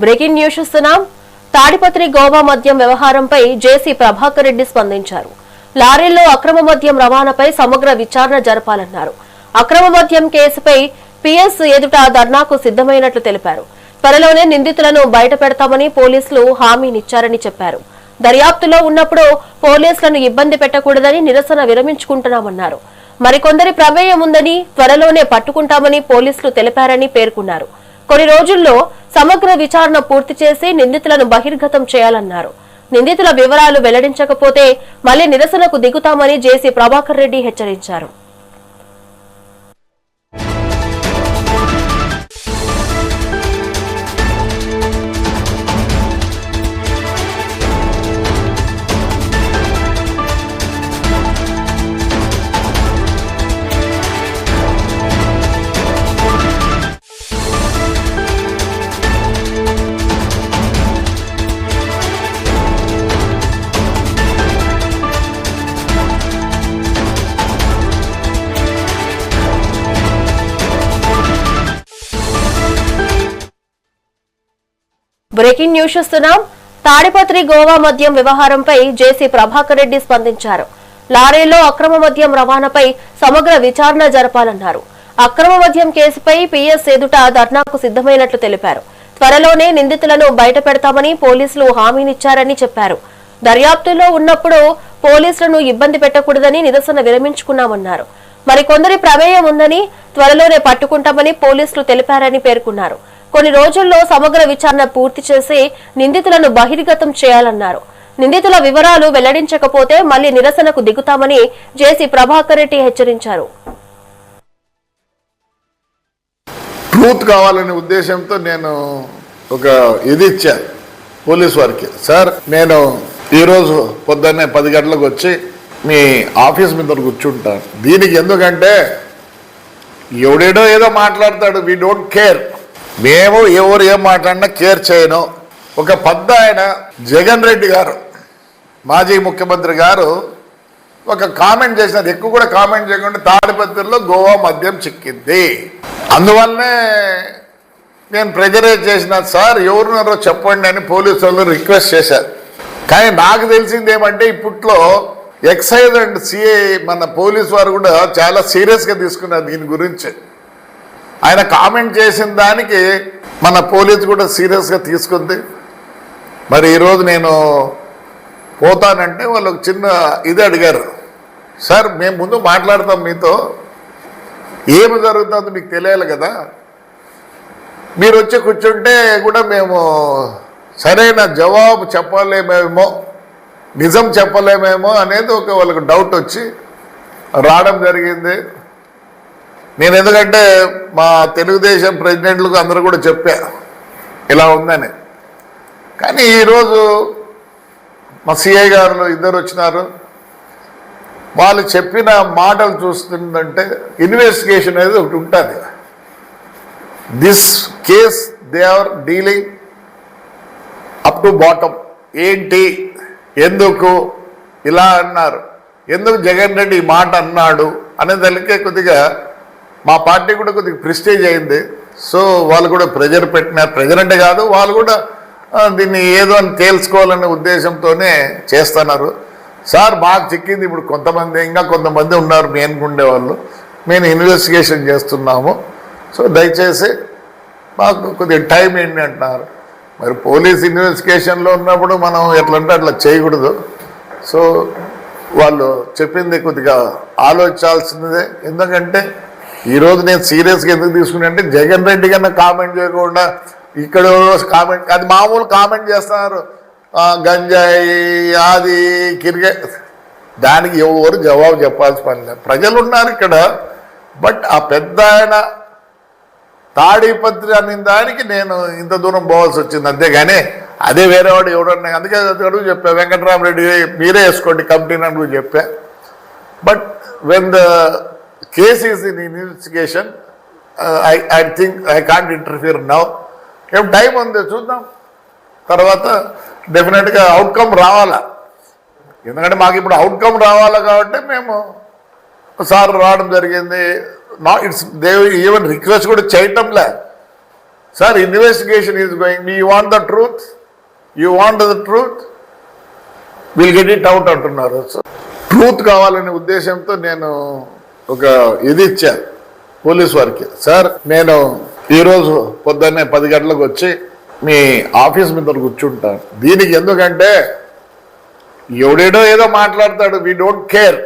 Breaking news చూస్తున్నాం. తాడిపత్రి గోవా మద్యం వ్యవహారంపై జేసీ ప్రభాకర్ రెడ్డి స్పందించారు. లారీల్లో అక్రమ మద్యం రవాణాపై సమగ్ర విచారణ జరపాలన్నారు. అక్రమ మద్యం కేసుపై పిఎస్ ఎదుట ధర్నాకు సిద్ధమైనట్లు తెలిపారు. త్వరలోనే నిందితులను బయట పెడతామని పోలీసులు హామీనిచ్చారని చెప్పారు. దర్యాప్తులో ఉన్నప్పుడు పోలీసులను ఇబ్బంది పెట్టకూడదని నిరసన విరమించుకుంటున్నామన్నారు. మరికొందరి ప్రమేయం ఉందని త్వరలోనే పట్టుకుంటామని పోలీసులు తెలిపారని పేర్కొన్నారు. కొన్ని రోజుల్లో సమగ్ర విచారణ పూర్తి చేసి నిందితులను బహిర్గతం చేయాలన్నారు. నిందితుల వివరాలు వెల్లడించకపోతే మళ్లీ నిరసనకు దిగుతామని జేసీ ప్రభాకర్ రెడ్డి హెచ్చరించారు. బ్రేకింగ్ న్యూస్ చూస్తున్నాం. తాడిపత్రి గోవా మద్యం వ్యవహారంపై జేసీ ప్రభాకర్ రెడ్డి స్పందించారు. లారీల్లో అక్రమ మద్యం రవాణాపై సమగ్ర విచారణ జరపాలన్నారు. అక్రమ మద్యం కేసుపై పిఎస్ ఎదుట ధర్నాకు సిద్ధమైనట్లు తెలిపారు. త్వరలోనే నిందితులను బయట పెడతామని పోలీసులు హామీనిచ్చారని చెప్పారు. దర్యాప్తులో ఉన్నప్పుడు పోలీసులను ఇబ్బంది పెట్టకూడదని నిరసన విరమించుకున్నామన్నారు. మరికొందరి ప్రమేయం ఉందని త్వరలోనే పట్టుకుంటామని పోలీసులు తెలిపారని పేర్కొన్నారు. కొన్ని రోజుల్లో సమగ్ర విచారణ పూర్తి చేసి నిందితులను బహిర్గతం చేయాలన్నారు. నిందితుల వివరాలు వెల్లడించకపోతే మళ్లీ నిరసనకు దిగుతామని జేసీ ప్రభాకర్ రెడ్డి హెచ్చరించారు. ట్రూత్ కావాలనే ఉద్దేశంతో నేను ఒక ఇది ఇచ్చా పోలీస్ వారికి. సార్, నేను ఈరోజు పొద్దున్నే 10 గంటలకు వచ్చి మీ ఆఫీస్ మీద కూర్చుంటాను. దీనికి ఎందుకంటే ఎవడేడో ఏదో మాట్లాడతాడు. We don't care. మేము ఎవరు ఏం మాట్లాడినా కేర్ చేయను. ఒక పెద్ద ఆయన జగన్ రెడ్డి గారు, మాజీ ముఖ్యమంత్రి గారు ఒక కామెంట్ చేసినారు. ఎక్కువ కూడా కామెంట్ చేయకుండా తాడిపత్రిలో గోవా మద్యం చిక్కింది, అందువల్లనే నేను ప్రెజరైజ్ చేసిన. సార్, ఎవరున్నారో చెప్పండి అని పోలీసు వాళ్ళు రిక్వెస్ట్ చేశారు. కానీ నాకు తెలిసింది ఏమంటే ఇప్పట్లో ఎక్సైజ్ అండ్ సిఐ మన పోలీసు వారు కూడా చాలా సీరియస్గా తీసుకున్నారు దీని గురించి. ఆయన కామెంట్ చేసిన దానికి మన పోలీసు కూడా సీరియస్గా తీసుకుంది. మరి ఈరోజు నేను పోతానంటే వాళ్ళు ఒక చిన్న ఇది అడిగారు. సార్, మేము ముందు మాట్లాడతాం మీతో, ఏమి జరుగుతుందో మీకు తెలియాలి కదా. మీరు వచ్చి కూర్చుంటే కూడా మేము సరైన జవాబు చెప్పలేమేమో, నిజం చెప్పలేమేమో అనేది వాళ్ళకు డౌట్ వచ్చి రావడం జరిగింది. నేను ఎందుకంటే మా తెలుగుదేశం ప్రెసిడెంట్లకు అందరూ కూడా చెప్పా ఇలా ఉందని. కానీ ఈరోజు మా సిఐ గారు ఇద్దరు వచ్చినారు. వాళ్ళు చెప్పిన మాటలు చూస్తుందంటే ఇన్వెస్టిగేషన్ అనేది ఒకటి ఉంటుంది. This case they are dealing up to bottom. ఏంటి, ఎందుకు ఇలా అన్నారు, ఎందుకు జగన్ రెడ్డి ఈ మాట అన్నాడు అనేదానికే కొద్దిగా మా పార్టీ కూడా కొద్దిగా ప్రెస్టేజ్ అయింది. సో వాళ్ళు కూడా ప్రెజర్ పెట్టినారు. ప్రెజర్ అంటే కాదు, వాళ్ళు కూడా దీన్ని ఏదో అని తేల్చుకోవాలనే ఉద్దేశంతోనే చేస్తున్నారు. సార్, మాకు చిక్కింది ఇప్పుడు కొంతమంది, ఇంకా కొంతమంది ఉన్నారు మెయిన్గా వాళ్ళు. మేము ఇన్వెస్టిగేషన్ చేస్తున్నాము. సో దయచేసి మాకు కొద్దిగా టైం ఏంటి అంటున్నారు. మరి పోలీస్ ఇన్వెస్టిగేషన్లో ఉన్నప్పుడు మనం ఎట్లంటే అట్లా చేయకూడదు. సో వాళ్ళు చెప్పింది కొద్దిగా ఆలోచించాల్సిందే. ఎందుకంటే ఈరోజు నేను సీరియస్గా ఎందుకు తీసుకున్నా అంటే జగన్ రెడ్డి కన్నా కామెంట్ చేయకుండా ఇక్కడ కామెంట్, అది మామూలు కామెంట్ చేస్తున్నారు. గంజాయి, అది క్రికెట్, దానికి ఎవరు జవాబు చెప్పాల్సిన పని లేదు. ప్రజలు ఉన్నారు ఇక్కడ. బట్ ఆ పెద్ద ఆయన తాడిపత్రి అనే దానికి నేను ఇంత దూరం పోవాల్సి వచ్చింది. అంతేగాని అదే వేరేవాడు ఎవడన్నా, అందుకే అడుగు చెప్పా, వెంకటరామరెడ్డి మీరే వేసుకోండి కమిటీని అని చెప్పా. But when the case is in investigation, I think I can't interfere now. ఏం టైం ఉంది, చూద్దాం. తర్వాత డెఫినెట్గా అవుట్కమ్ రావాలా. ఎందుకంటే మాకు ఇప్పుడు అవుట్కమ్ రావాలా కాబట్టి మేము సార్ రావడం జరిగింది. ఇట్స్ దే ఈవెన్ రిక్వెస్ట్ కూడా చేయటంలే. Sir investigation is going, you want the truth, you want the truth, will get it out అంటున్నారు. ట్రూత్ కావాలనే ఉద్దేశంతో నేను ఒక ఇది ఇచ్చా పోలీస్ వారికి. సార్ నేను ఈరోజు పొద్దున్నే 10 గంటలకు వచ్చి మీ ఆఫీస్ మీద కూర్చుంటాను. దీనికి ఎందుకంటే ఎవడేడో ఏదో మాట్లాడతాడు, వీ డోంట్ కేర్.